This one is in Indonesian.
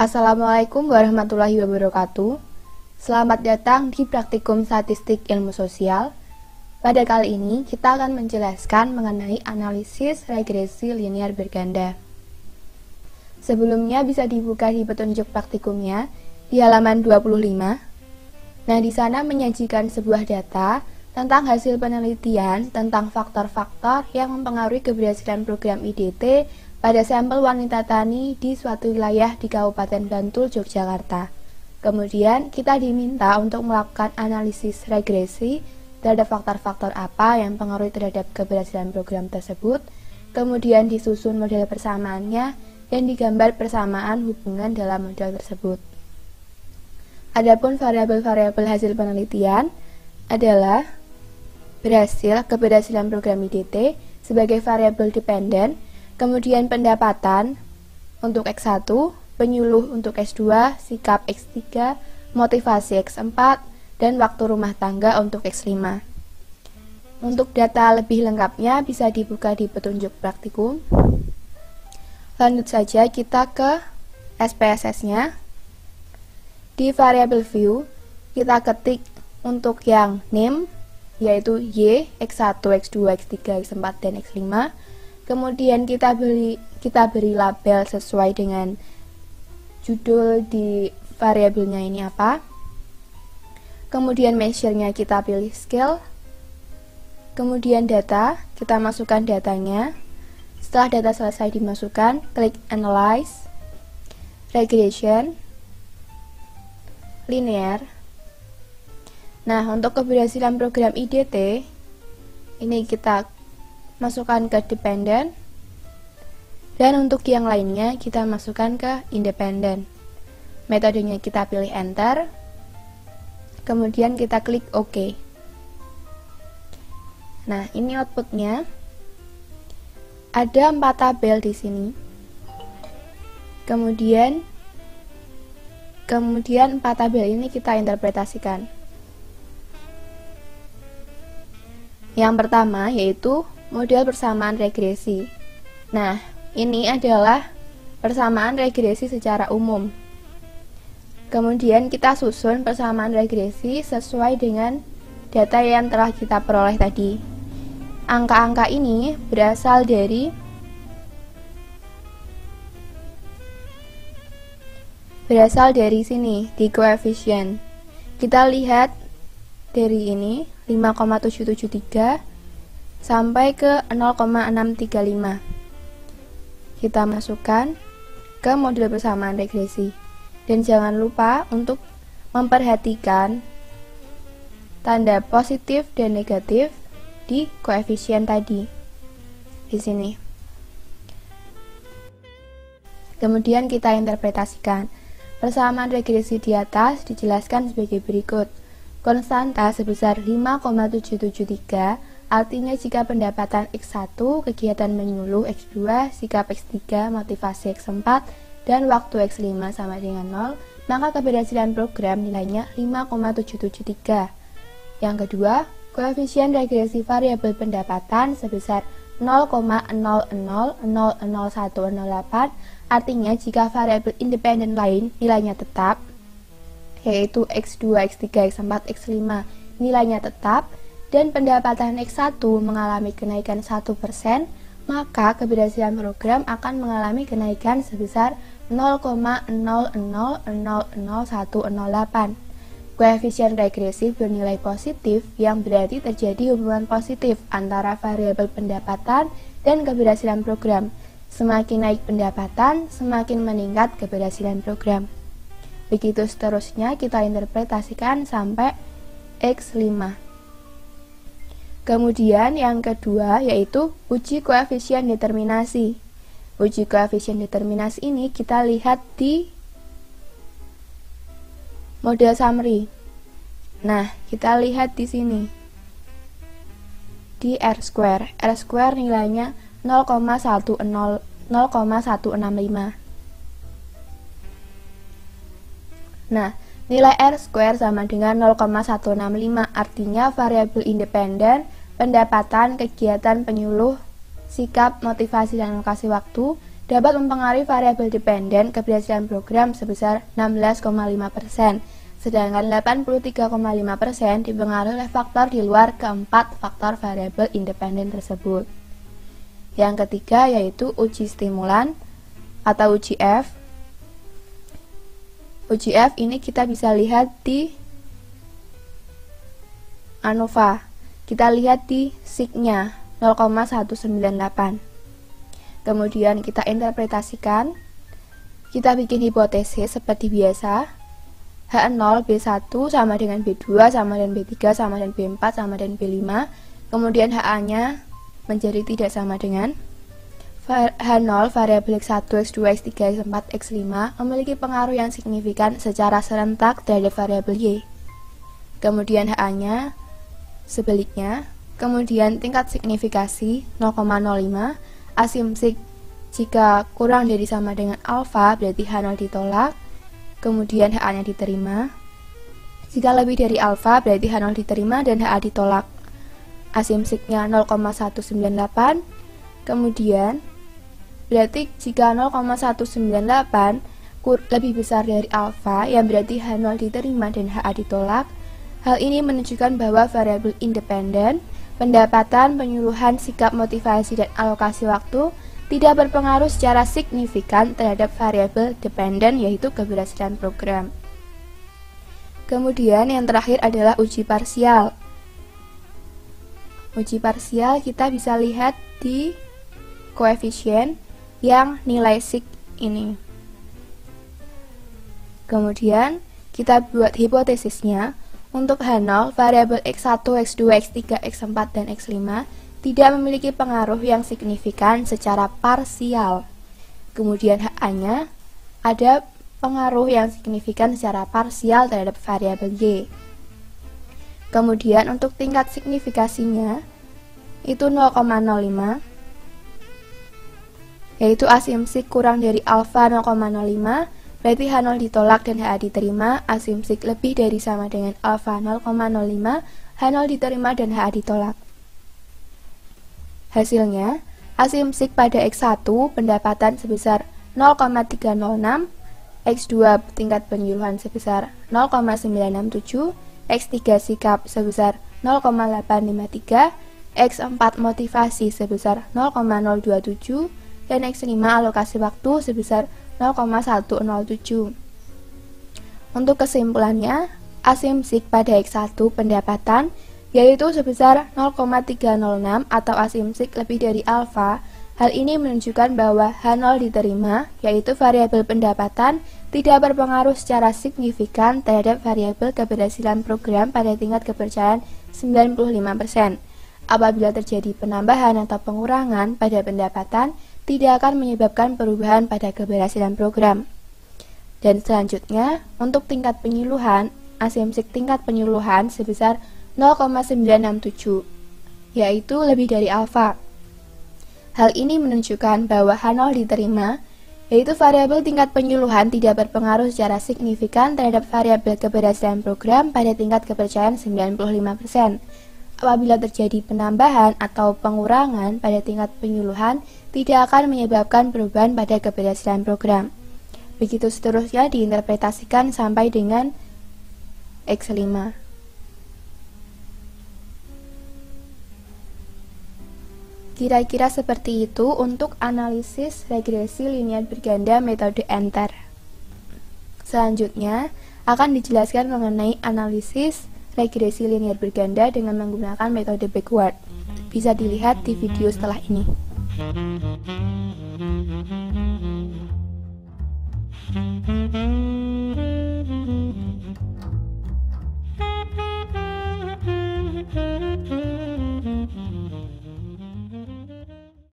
Assalamualaikum warahmatullahi wabarakatuh. Selamat datang di Praktikum Statistik Ilmu Sosial. Pada kali ini kita akan menjelaskan mengenai analisis regresi linear berganda. Sebelumnya bisa dibuka di petunjuk praktikumnya di halaman 25. Nah, di sana menyajikan sebuah data tentang hasil penelitian tentang faktor-faktor yang mempengaruhi keberhasilan program IDT pada sampel wanita tani di suatu wilayah di Kabupaten Bantul, Yogyakarta. Kemudian kita diminta untuk melakukan analisis regresi terhadap faktor-faktor apa yang mempengaruhi terhadap keberhasilan program tersebut. Kemudian disusun model persamaannya dan digambar persamaan hubungan dalam model tersebut. Adapun variabel-variabel hasil penelitian adalah keberhasilan program IDT sebagai variabel dependen, kemudian pendapatan untuk X1, penyuluh untuk S2, sikap X3, motivasi X4, dan waktu rumah tangga untuk X5. Untuk data lebih lengkapnya bisa dibuka di petunjuk praktikum. Lanjut saja kita ke SPSS-nya. Di variabel view, kita ketik untuk yang name, yaitu Y, X1, X2, X3, X4, dan X5. Kemudian kita beri label sesuai dengan judul di variabelnya ini apa. Kemudian measure-nya kita pilih scale. Kemudian data, kita masukkan datanya. Setelah data selesai dimasukkan, klik analyze, regression, linear. Nah, untuk keberhasilan program IDT, ini kita masukkan ke dependent, dan untuk yang lainnya kita masukkan ke independent. Metodenya kita pilih enter, kemudian kita klik OK. Nah, ini outputnya. Ada 4 tabel di sini. Kemudian 4 tabel ini kita interpretasikan. Yang pertama yaitu model persamaan regresi. Nah, ini adalah persamaan regresi secara umum. Kemudian kita susun persamaan regresi sesuai dengan data yang telah kita peroleh tadi. Angka-angka ini berasal dari sini, di koefisien. Kita lihat dari ini 5,773 sampai ke 0,635. Kita masukkan ke model persamaan regresi. Dan jangan lupa untuk memperhatikan tanda positif dan negatif di koefisien tadi. Di sini. Kemudian kita interpretasikan. Persamaan regresi di atas dijelaskan sebagai berikut. Konstanta sebesar 5,773, artinya jika pendapatan X1, kegiatan menyuluh X2, sikap X3, motivasi X4, dan waktu X5 sama dengan 0, maka keberhasilan program nilainya 5,773. Yang kedua, koefisien regresi variabel pendapatan sebesar 0,00000108, artinya jika variabel independen lain nilainya tetap, yaitu X2, X3, X4, X5 nilainya tetap, dan pendapatan X1 mengalami kenaikan 1%, maka keberhasilan program akan mengalami kenaikan sebesar 0,00000108. Koefisien regresi bernilai positif yang berarti terjadi hubungan positif antara variabel pendapatan dan keberhasilan program. Semakin naik pendapatan, semakin meningkat keberhasilan program. Begitu seterusnya kita interpretasikan sampai X5. Kemudian yang kedua yaitu uji koefisien determinasi. Uji koefisien determinasi ini kita lihat di model summary. Nah, kita lihat di sini. Di R-square. R-square nilainya 0,165. Nah, nilai R-square sama dengan 0,165, artinya variabel independen, pendapatan, kegiatan penyuluh, sikap, motivasi, dan alokasi waktu dapat mempengaruhi variabel dependen keberhasilan program sebesar 16,5%, sedangkan 83,5% dipengaruhi oleh faktor di luar keempat faktor variabel independen tersebut. Yang ketiga yaitu uji stimulan atau uji F. Uji F ini kita bisa lihat di ANOVA. Kita lihat di signya 0,198. Kemudian kita interpretasikan. Kita bikin hipotesis seperti biasa. H0 B1 sama dengan B2 sama dengan B3 sama dengan B4 sama dengan B5. Kemudian HA-nya menjadi tidak sama dengan H0 variabel X1, X2, X3, X4, X5 memiliki pengaruh yang signifikan secara serentak terhadap variabel Y. Kemudian HA-nya sebaliknya. Kemudian tingkat signifikasi 0,05. Asumsi jika kurang dari sama dengan alfa berarti H0 ditolak. Kemudian HA-nya diterima. Jika lebih dari alfa berarti H0 diterima dan HA ditolak. Asumsinya 0,198. Kemudian berarti jika 0,198 lebih besar dari alfa yang berarti H0 diterima dan HA ditolak. Hal ini menunjukkan bahwa variabel independen, pendapatan, penyuluhan, sikap, motivasi, dan alokasi waktu tidak berpengaruh secara signifikan terhadap variabel dependen yaitu keberhasilan program. Kemudian yang terakhir adalah uji parsial. Uji parsial kita bisa lihat di koefisien yang nilai sig ini. Kemudian kita buat hipotesisnya. Untuk H0, variabel X1, X2, X3, X4, dan X5 tidak memiliki pengaruh yang signifikan secara parsial. Kemudian HA-nya ada pengaruh yang signifikan secara parsial terhadap variabel Y. Kemudian untuk tingkat signifikasinya itu 0,05, yaitu asumsi kurang dari alfa 0,05, berarti H0 ditolak dan HA diterima. Asumsi lebih dari sama dengan alfa 0,05, H0 diterima dan HA ditolak. Hasilnya, asumsi pada X1 pendapatan sebesar 0,306, X2 tingkat penyuluhan sebesar 0,967, X3 sikap sebesar 0,853, X4 motivasi sebesar 0,027, dan X5 alokasi waktu sebesar 0,107. Untuk kesimpulannya, asumsi pada X1 pendapatan yaitu sebesar 0,306 atau asumsi lebih dari alfa. Hal ini menunjukkan bahwa H0 diterima, yaitu variabel pendapatan, tidak berpengaruh secara signifikan terhadap variabel keberhasilan program pada tingkat kepercayaan 95%. Apabila terjadi penambahan atau pengurangan pada pendapatan, tidak akan menyebabkan perubahan pada keberhasilan program. Dan selanjutnya, untuk tingkat penyuluhan, asumsi tingkat penyuluhan sebesar 0,967, yaitu lebih dari alfa. Hal ini menunjukkan bahwa H0 diterima, yaitu variabel tingkat penyuluhan tidak berpengaruh secara signifikan terhadap variabel keberhasilan program pada tingkat kepercayaan 95%. Apabila terjadi penambahan atau pengurangan pada tingkat penyuluhan, tidak akan menyebabkan perubahan pada keberhasilan program. Begitu seterusnya diinterpretasikan sampai dengan X5. Kira-kira seperti itu untuk analisis regresi linear berganda metode Enter. Selanjutnya akan dijelaskan mengenai analisis regresi linear berganda dengan menggunakan metode backward. Bisa dilihat di video setelah ini.